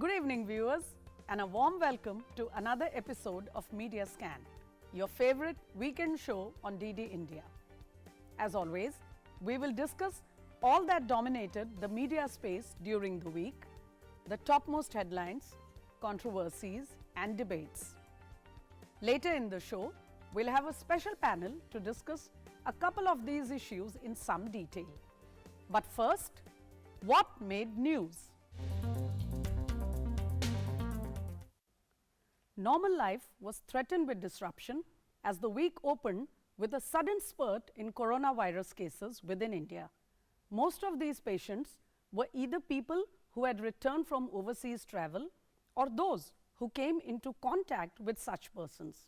Good evening, viewers, and a warm welcome to another episode of Media Scan, your favorite weekend show on DD India. As always, we will discuss all that dominated the media space during the week, the topmost headlines, controversies, and debates. Later in the show, we'll have a special panel to discuss a couple of these issues in some detail. But first, what made news? Normal life was threatened with disruption as the week opened with a sudden spurt in coronavirus cases within India. Most of these patients were either people who had returned from overseas travel or those who came into contact with such persons.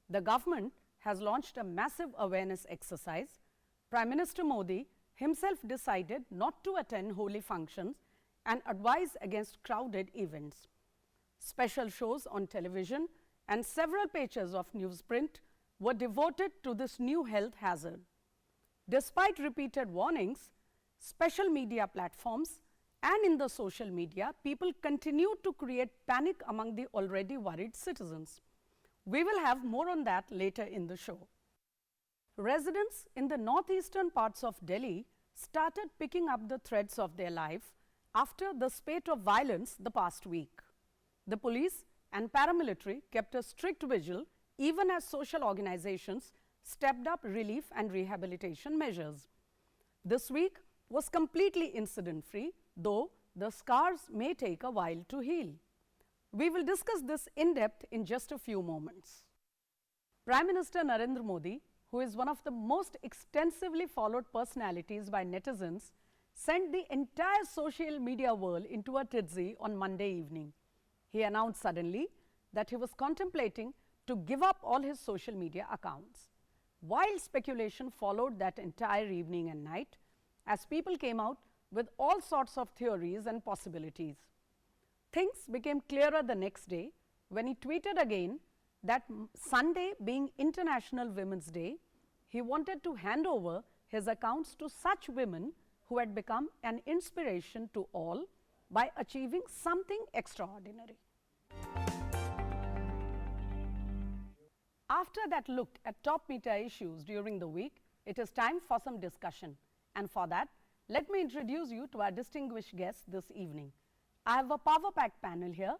The government has launched a massive awareness exercise. Prime Minister Modi himself decided not to attend holy functions and advised against crowded events. Special shows on television and several pages of newsprint were devoted to this new health hazard. Despite repeated warnings, special media platforms and in the social media, people continued to create panic among the already worried citizens. We will have more on that later in the show. Residents in the northeastern parts of Delhi started picking up the threads of their life after the spate of violence the past week. The police and paramilitary kept a strict vigil even as social organizations stepped up relief and rehabilitation measures. This week was completely incident-free, though the scars may take a while to heal. We will discuss this in depth in just a few moments. Prime Minister Narendra Modi, who is one of the most extensively followed personalities by netizens, sent the entire social media world into a tizzy on Monday evening. He announced suddenly that he was contemplating to give up all his social media accounts. Wild speculation followed that entire evening and night as people came out with all sorts of theories and possibilities. Things became clearer the next day when he tweeted again that Sunday being International Women's Day, he wanted to hand over his accounts to such women who had become an inspiration to all by achieving something extraordinary. After that look at top media issues during the week, it is time for some discussion. And for that, let me introduce you to our distinguished guests this evening. I have a power-packed panel here.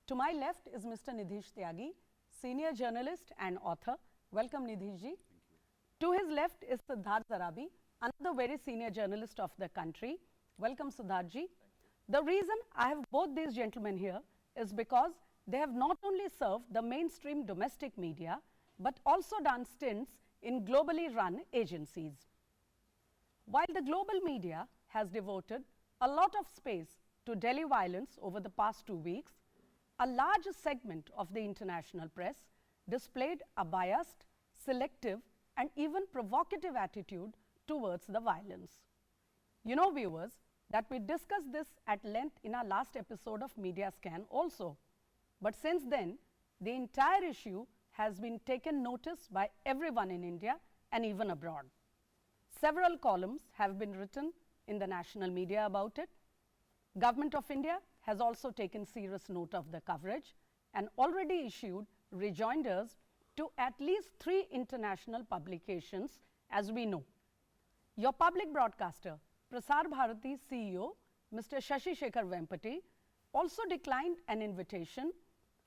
To my left is Mr. Nidhish Tyagi, senior journalist and author. Welcome, Nidhish ji. To his left is Siddharth Zarabi, another very senior journalist of the country. Welcome, Siddharth ji. The reason I have both these gentlemen here is because they have not only served the mainstream domestic media, but also done stints in globally run agencies. While the global media has devoted a lot of space to Delhi violence over the past 2 weeks, a large segment of the international press displayed a biased, selective, and even provocative attitude towards the violence. You know, viewers, that we discussed this at length in our last episode of Media Scan also. But since then, the entire issue has been taken notice by everyone in India and even abroad. Several columns have been written in the national media about it. Government of India has also taken serious note of the coverage and already issued rejoinders to at least 3 international publications, as we know. Your public broadcaster, Prasar Bharati CEO, Mr. Shashi Shekhar Vempati, also declined an invitation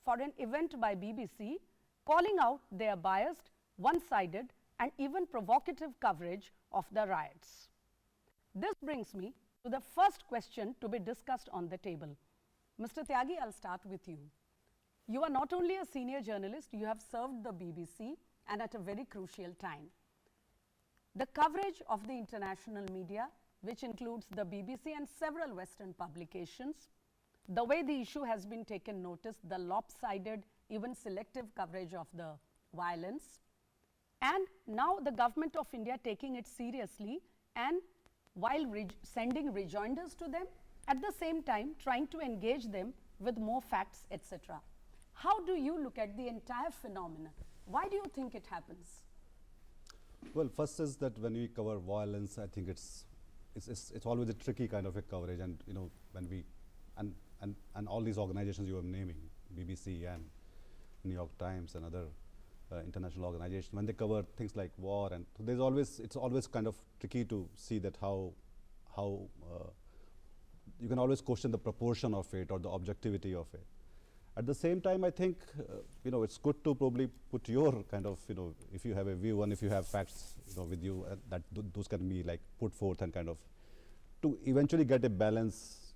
for an event by BBC, calling out their biased, one-sided and even provocative coverage of the riots. This brings me to the first question to be discussed on the table. Mr. Tyagi, I'll start with you. You are not only a senior journalist, you have served the BBC and at a very crucial time. The coverage of the international media, which includes the BBC and several Western publications, the way the issue has been taken notice, the lopsided, even selective coverage of the violence, and now the government of India taking it seriously and while sending rejoinders to them, at the same time trying to engage them with more facts, etc. How do you look at the entire phenomenon? Why do you think it happens? Well, first is that when we cover violence, I think it's always a tricky kind of a coverage, and when we and all these organizations you were naming, BBC and New York Times and other international organizations, when they cover things like war, and so it's always kind of tricky to see that how you can always question the proportion of it or the objectivity of it. At the same time, I think it's good to probably put your kind of if you have a view and if you have facts with you, that those can be like put forth and kind of to eventually get a balanced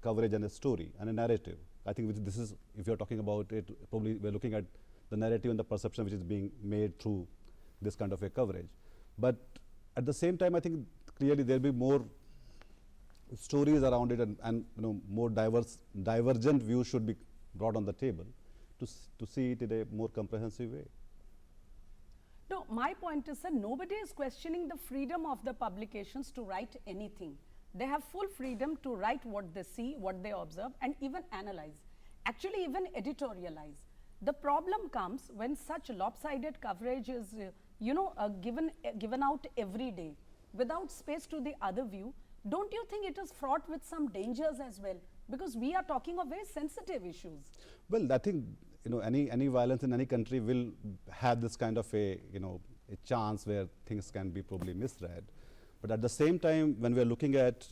coverage and a story and a narrative. I think this is, if you're talking about it, probably we're looking at the narrative and the perception which is being made through this kind of a coverage. But at the same time, I think clearly there'll be more stories around it, and more divergent views should be brought on the table to see it in a more comprehensive way. No, my point is that nobody is questioning the freedom of the publications to write anything. They have full freedom to write what they see, what they observe, and even analyze, actually even editorialize. The problem comes when such lopsided coverage is given out every day without space to the other view. Don't you think it is fraught with some dangers as well? Because we are talking of very sensitive issues. Well, I think any violence in any country will have this kind of a chance where things can be probably misread. But at the same time, when we are looking at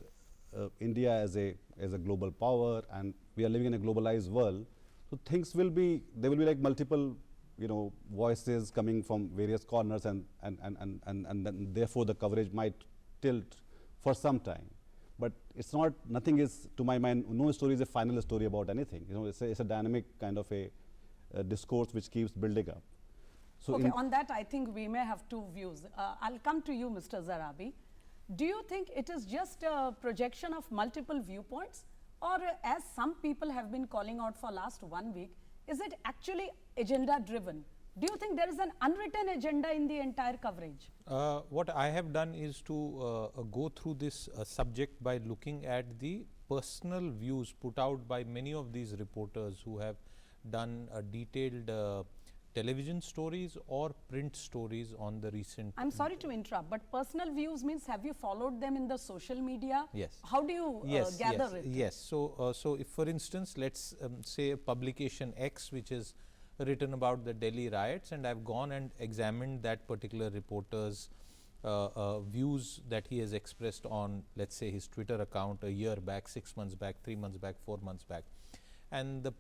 India as a global power, and we are living in a globalized world, so things will be, there will be like multiple voices coming from various corners, and then therefore the coverage might tilt for some time. But it's not, nothing is, to my mind, no story is a final story about anything. It's a dynamic kind of a discourse which keeps building up. So okay, on that I think we may have two views. I'll come to you, Mr. Zarabi. Do you think it is just a projection of multiple viewpoints, or as some people have been calling out for last 1 week, is it actually agenda driven? Do you think there is an unwritten agenda in the entire coverage? What I have done is to go through this subject by looking at the personal views put out by many of these reporters who have done detailed television stories or print stories on the recent. I'm sorry to interrupt, but personal views means, have you followed them in the social media? Yes. How do you gather it? Yes. So if, for instance, let's say publication X, which is written about the Delhi riots, and I've gone and examined that particular reporter's views that he has expressed on, let's say, his Twitter account a year back, 6 months back, 3 months back, 4 months back. And the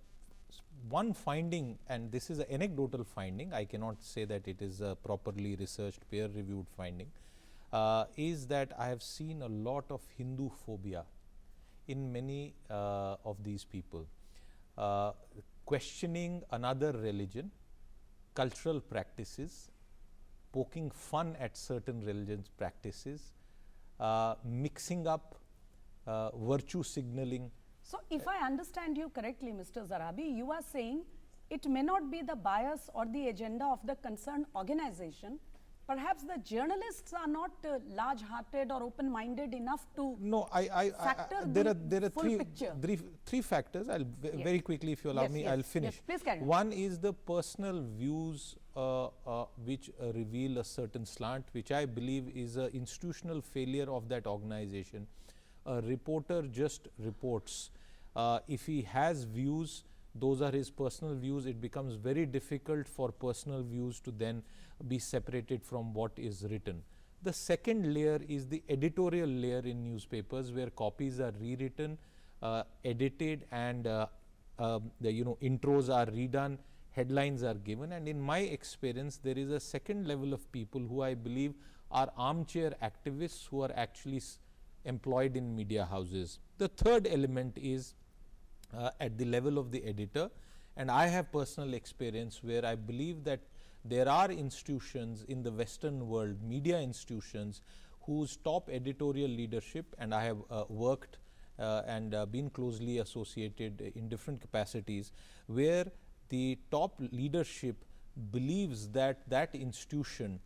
one finding, and this is an anecdotal finding, I cannot say that it is a properly researched, peer-reviewed finding, is that I have seen a lot of Hindu phobia in many of these people. Questioning another religion, cultural practices, poking fun at certain religions' practices, mixing up virtue signaling. So, if I understand you correctly, Mr. Zarabi, you are saying it may not be the bias or the agenda of the concerned organization. Perhaps the journalists are not large-hearted or open-minded enough to factor there are full picture. three factors. I'll very quickly, if you allow me, I'll finish. Yes, please carry on. One is the personal views which reveal a certain slant, which I believe is an institutional failure of that organization. A reporter just reports. If he has views, those are his personal views. It becomes very difficult for personal views to then be separated from what is written. The second layer is the editorial layer in newspapers, where copies are rewritten, edited, and the intros are redone, headlines are given. And in my experience, there is a second level of people who I believe are armchair activists who are actually employed in media houses. The third element is at the level of the editor, and I have personal experience where I believe that there are institutions in the Western world, media institutions, whose top editorial leadership, and I have worked and been closely associated in different capacities, where the top leadership believes that that institution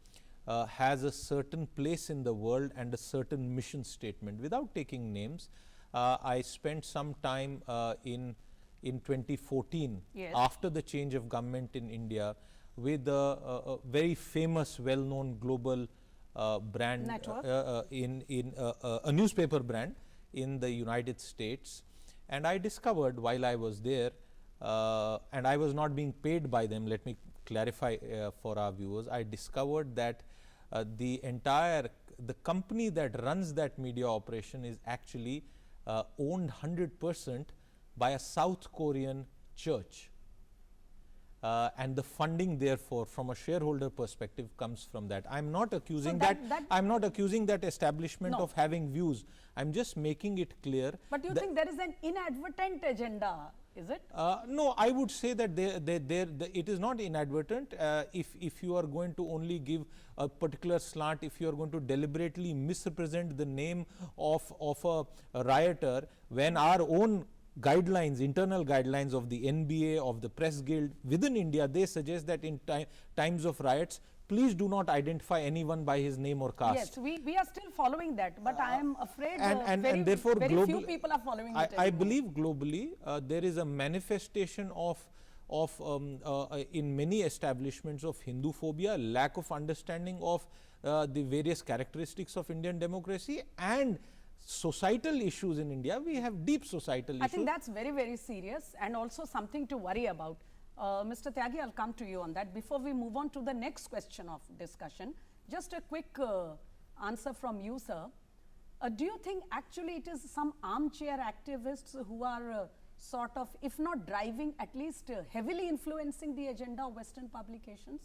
has a certain place in the world and a certain mission statement. Without taking names, I spent some time in 2014, after the change of government in India, with a very famous, well-known global brand, in a newspaper brand in the United States. And I discovered while I was there, and I was not being paid by them, let me clarify for our viewers, I discovered that the company that runs that media operation is actually owned 100% by a South Korean church. And the funding therefore from a shareholder perspective comes from that. I'm not accusing I'm not accusing that establishment of having views. I'm just making it clear. But you think there is an inadvertent agenda, is it? No, I would say that it is not inadvertent. If you are going to only give a particular slant, if you are going to deliberately misrepresent the name of a rioter, when our own guidelines, internal guidelines of the NBA, of the Press Guild within India, they suggest that in times of riots, please do not identify anyone by his name or caste. Yes, we are still following that, but I am afraid and therefore very few people are following it. I believe globally there is a manifestation of in many establishments of Hindu phobia, lack of understanding of the various characteristics of Indian democracy and societal issues in India. We have deep societal issues. I think that's very, very serious and also something to worry about. Mr. Tyagi, I'll come to you on that. Before we move on to the next question of discussion, just a quick answer from you, sir. Do you think actually it is some armchair activists who are sort of, if not driving, at least heavily influencing the agenda of Western publications?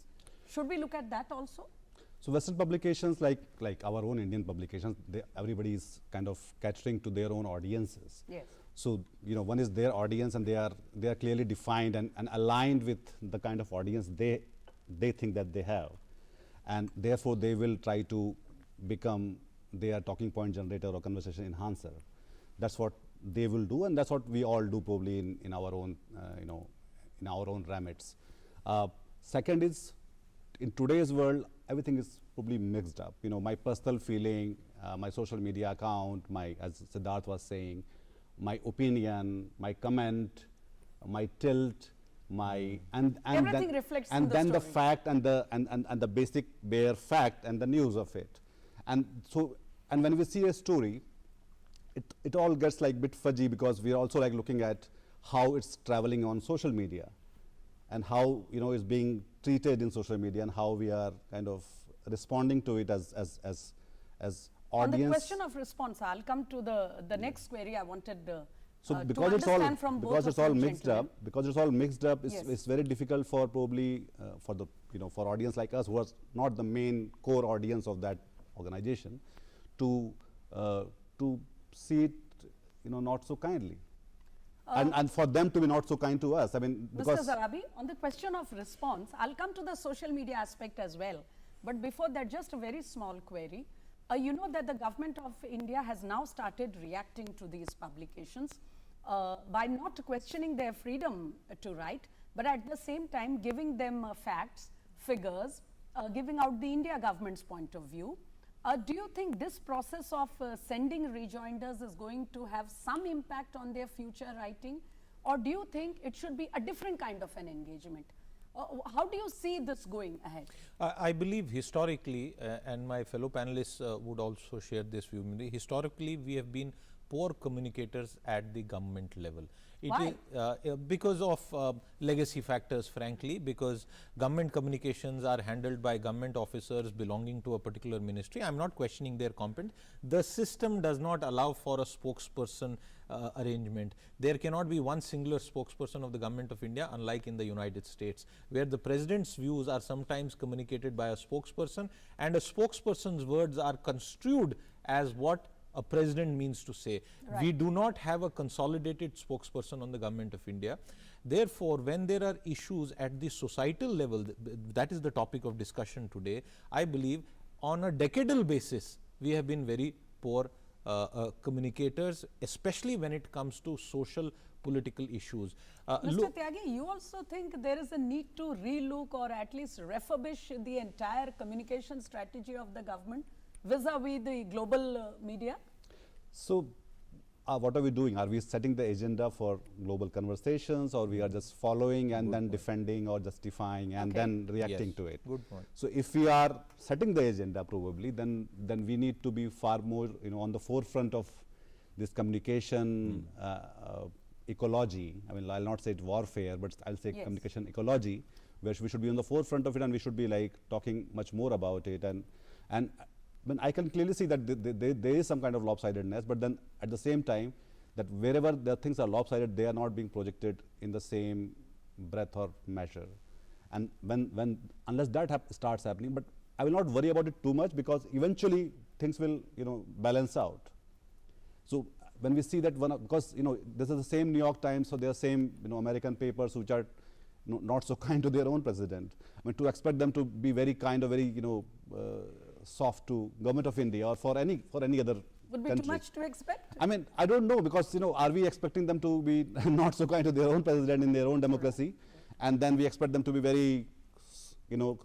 Should we look at that also? So Western publications, like our own Indian publications, everybody is kind of catering to their own audiences. Yes. So one is their audience, and they are clearly defined and aligned with the kind of audience they think that they have, and therefore they will try to become their talking point generator or conversation enhancer. That's what they will do, and that's what we all do probably in our own in our own remits. Second is, in today's world, everything is probably mixed up. My personal feeling, my social media account, as Siddharth was saying, my opinion, my comment, my tilt, and everything reflects and then the story. fact and the basic bare fact and the news of it. And so, and when we see a story, it all gets like bit fudgy, because we are also like looking at how it's traveling on social media and how it's being treated in social media, and how we are kind of responding to it as audience. On the question of response, I'll come to the next query I wanted so to because it's all understand from both of you mixed up, Yes. it's very difficult for probably for the for audience like us, who are not the main core audience of that organization, to see it not so kindly. And for them to be not so kind to us. I mean, because Mr. Zarabi, on the question of response, I'll come to the social media aspect as well. But before that, just a very small query. You know that the government of India has now started reacting to these publications by not questioning their freedom to write, but at the same time giving them facts, figures, giving out the India government's point of view. Do you think this process of sending rejoinders is going to have some impact on their future writing, or do you think it should be a different kind of an engagement? How do you see this going ahead? I believe historically, and my fellow panelists would also share this view, historically we have been poor communicators at the government level. Why? Because of legacy factors, frankly, because government communications are handled by government officers belonging to a particular ministry. I am not questioning their competence. The system does not allow for a spokesperson arrangement. There cannot be one singular spokesperson of the government of India, unlike in the United States, where the president's views are sometimes communicated by a spokesperson, and a spokesperson's words are construed as what a president means to say. Right. We do not have a consolidated spokesperson on the government of India. Therefore, when there are issues at the societal level, that is the topic of discussion today, I believe on a decadal basis, we have been very poor communicators, especially when it comes to social political issues. Mr. Tyagi, you also think there is a need to relook or at least refurbish the entire communication strategy of the government vis-a-vis the global media? So, what are we doing? Are we setting the agenda for global conversations, or we are just following and then defending or justifying and then reacting to it? Good point. So, if we are setting the agenda probably, then we need to be far more on the forefront of this communication ecology. I mean, I'll not say it warfare, but I'll say communication ecology, where we should be on the forefront of it, and we should be like talking much more about it. And when I can clearly see that there is some kind of lopsidedness, but then at the same time, that wherever the things are lopsided, they are not being projected in the same breadth or measure. And unless that starts happening, but I will not worry about it too much, because eventually things will, balance out. So when we see that because this is the same New York Times, so there are same American papers which are not so kind to their own president. I mean, to expect them to be very kind or very soft to government of India or for any other would be country. too much to expect? I mean, I don't know, because are we expecting them to be not so kind to their own president in their own democracy, and then we expect them to be very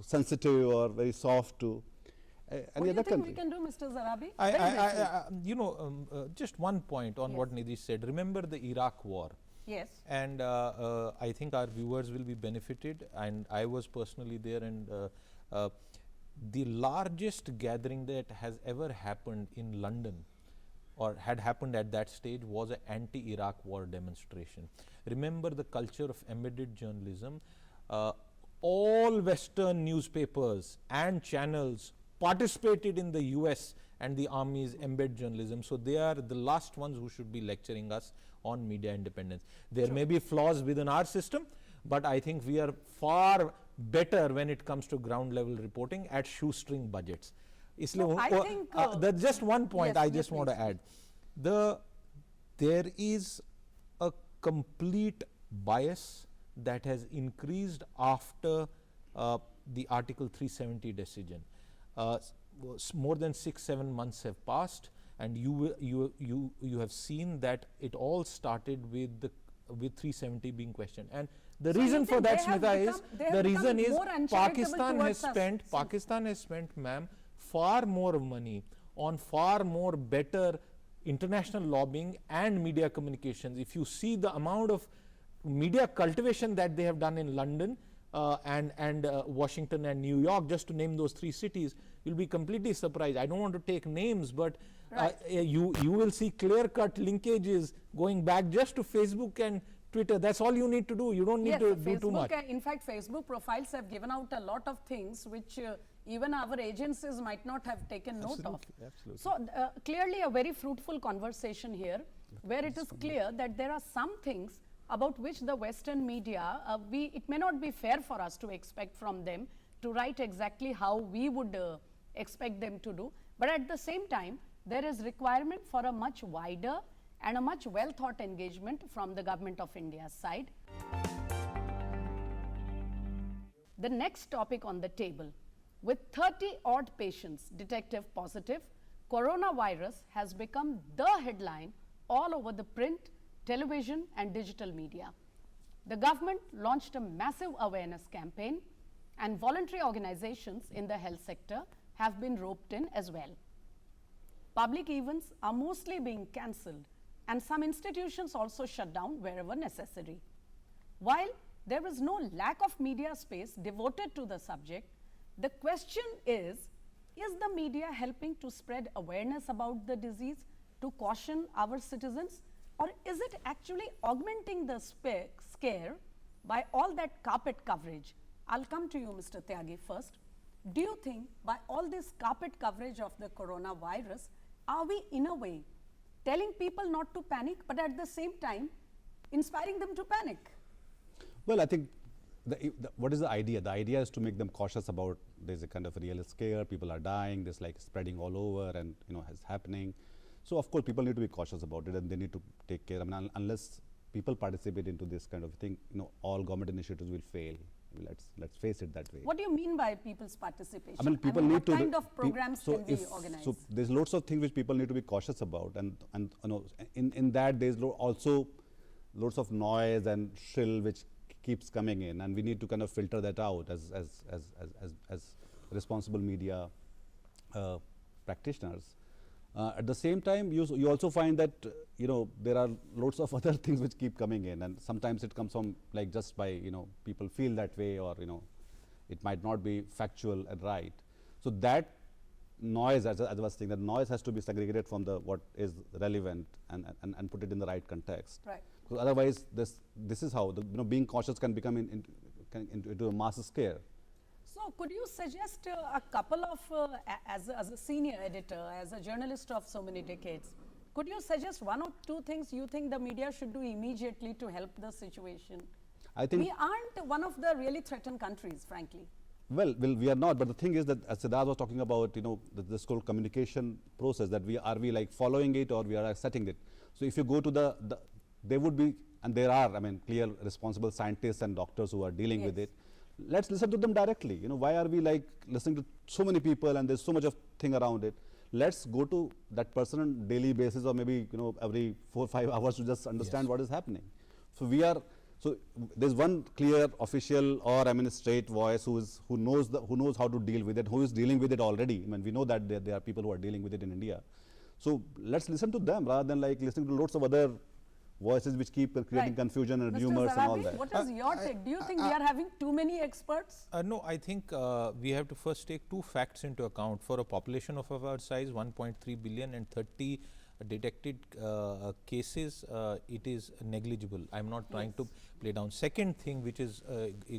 sensitive or very soft to any other country? What do you think we can do, Mr. Zarabi? Just one point on what Nidhi said. Remember the Iraq war. Yes. And I think our viewers will be benefited, and I was personally there, and the largest gathering that has ever happened in London or had happened at that stage was an anti-Iraq war demonstration. Remember the culture of embedded journalism. All Western newspapers and channels participated in the US and the Army's embed journalism. So they are the last ones who should be lecturing us on media independence. There may be flaws within our system, but I think we are far better when it comes to ground level reporting at shoestring budgets. That's just one point I just want to add. There is a complete bias that has increased after the Article 370 decision. More than 6-7 months have passed, and you have seen that it all started with 370 being questioned. And the reason for that, Smita, is Pakistan has spent, ma'am, far more money on far more better international lobbying and media communications. If you see the amount of media cultivation that they have done in London and Washington and New York, just to name those 3 cities, you'll be completely surprised. I don't want to take names, but you will see clear-cut linkages going back just to Facebook and Twitter. That's all you need to do. You don't need to do too much. In fact, Facebook profiles have given out a lot of things which even our agencies might not have taken note of. Absolutely. So clearly a very fruitful conversation here, where it is clear that there are some things about which the Western media, it may not be fair for us to expect from them to write exactly how we would expect them to do. But at the same time, there is requirement for a much wider and a much well thought engagement from the Government of India's side. The next topic on the table, with 30 odd patients detected positive, coronavirus has become the headline all over the print, television and digital media. The government launched a massive awareness campaign, and voluntary organizations in the health sector have been roped in as well. Public events are mostly being cancelled, and some institutions also shut down wherever necessary. While there is no lack of media space devoted to the subject, the question is the media helping to spread awareness about the disease, to caution our citizens, or is it actually augmenting the scare by all that carpet coverage? I'll come to you, Mr. Tyagi, first. Do you think by all this carpet coverage of the coronavirus, are we in a way telling people not to panic, but at the same time inspiring them to panic? Well, I think what is the idea? The idea is to make them cautious about there's a kind of real scare, people are dying, there's like spreading all over and it's happening. So of course people need to be cautious about it and they need to take care. I mean, unless people participate into this kind of thing, all government initiatives will fail. Let's face it that way. What do you mean by people's participation? I mean, people need what to. Kind of programs can we organize? So there's lots of things which people need to be cautious about, and in that there's also lots of noise and shrill which keeps coming in, and we need to kind of filter that out as responsible media practitioners. At the same time, you also find that there are lots of other things which keep coming in, and sometimes it comes from like just by people feel that way, or it might not be factual and right. So that noise, as I was saying, that noise has to be segregated from the what is relevant and put it in the right context. Right. Because otherwise, this is how being cautious can become into a mass scare. So, could you suggest a couple of, as a senior editor, as a journalist of so many decades, could you suggest one or two things you think the media should do immediately to help the situation? I think we aren't one of the really threatened countries, frankly. Well, we are not. But the thing is that, as Siddharth was talking about, this whole communication process, that are we like following it or we are accepting it. So if you go to there would be, and there are, I mean, clear responsible scientists and doctors who are dealing Yes. with it. Let's listen to them directly. Why are we like listening to so many people and there's so much of thing around it? Let's go to that person on daily basis, or maybe every 4 or 5 hours, to just understand Yes. what is happening. So there's one clear official or straight voice who knows how to deal with it, who is dealing with it already. I mean, we know that there are people who are dealing with it in India. So let's listen to them rather than like listening to lots of other voices which keep creating Right. confusion and Mr. rumors and all Zarabi, that. what is your take? Do you think we are having too many experts? No, I think we have to first take two facts into account. For a population of our size, 1.3 billion and 30 detected cases, it is negligible. I am not trying to play down. Second thing, which is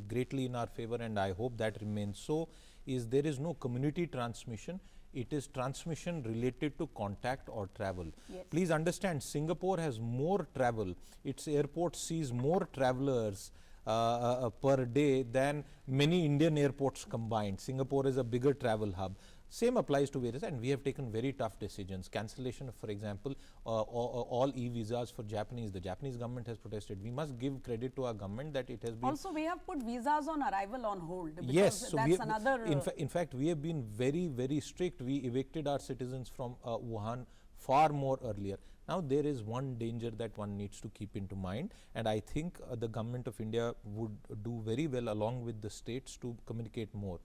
greatly in our favor, and I hope that remains so, is there is no community transmission. It is transmission related to contact or travel. Yes. Please understand, Singapore has more travel. Its airport sees more travelers per day than many Indian airports combined. Singapore is a bigger travel hub. Same applies to various, and we have taken very tough decisions. Cancellation of, for example, all e-visas for Japanese. The Japanese government has protested. We must give credit to our government that it has been. Also, we have put visas on arrival on hold. Because Yes, so that's another. in fact, we have been very, very strict. We evicted our citizens from Wuhan far more earlier. Now, there is one danger that one needs to keep into mind, and I think the government of India would do very well along with the states to communicate more.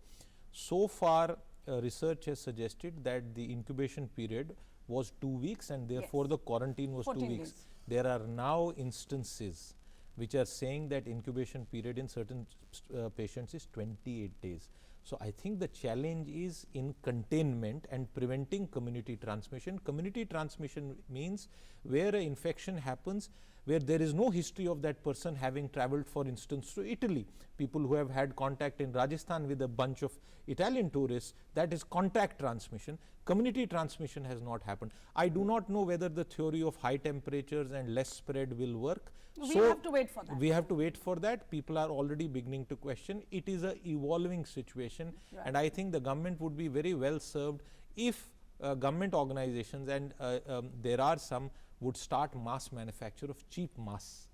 So far, research has suggested that the incubation period was 2 weeks, and therefore Yes. the quarantine was 2 14 weeks. days. There are now instances which are saying that incubation period in certain patients is 28 days. So I think the challenge is in containment and preventing community transmission. Community transmission means where an infection happens, where there is no history of that person having traveled, for instance, to Italy. People who have had contact in Rajasthan with a bunch of Italian tourists, that is contact transmission. Community transmission has not happened. I do not know whether the theory of high temperatures and less spread will work. We have to wait for that. We have to wait for that. People are already beginning to question. It is an evolving situation, Right. and I think the government would be very well served if government organizations, and there are some, would start mass manufacture of cheap masks.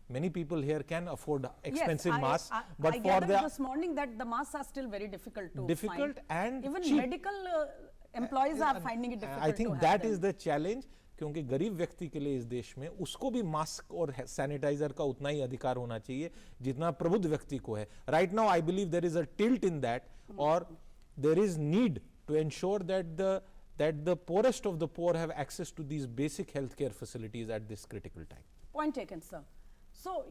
Many people here can afford expensive yes, masks, I for gathered the this morning that the masks are still very difficult to difficult find. and Even cheap. medical employees are finding it difficult I think to have that them. is the challenge, क्योंकि गरीब व्यक्ति के लिए इस देश में उसको भी मास्क और सैनिटाइजर का उतना ही अधिकार होना चाहिए जितना प्रबुद्ध व्यक्ति को है. Right now I believe there is a tilt in that, or there is need to ensure that the poorest of the poor have access to these basic healthcare facilities at this critical time. Point taken, sir. So,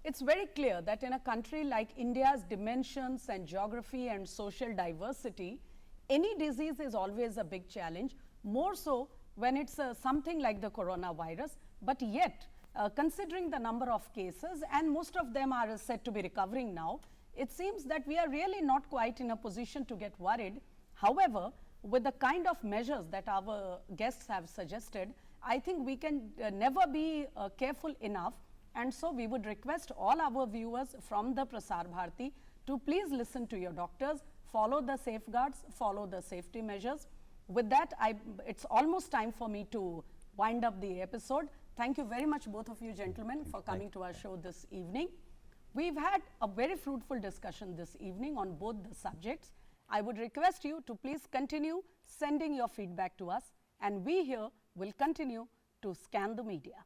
it's very clear that in a country like India's dimensions and geography and social diversity, any disease is always a big challenge, more so when it's something like the coronavirus. But yet, considering the number of cases, and most of them are said to be recovering now, it seems that we are really not quite in a position to get worried. However, with the kind of measures that our guests have suggested, I think we can never be careful enough, and so we would request all our viewers from the Prasar Bharati to please listen to your doctors, follow the safeguards, follow the safety measures. With that, it's almost time for me to wind up the episode. Thank you very much, both of you gentlemen, for coming to our show this evening. We've had a very fruitful discussion this evening on both the subjects. I would request you to please continue sending your feedback to us, and we here will continue to scan the media.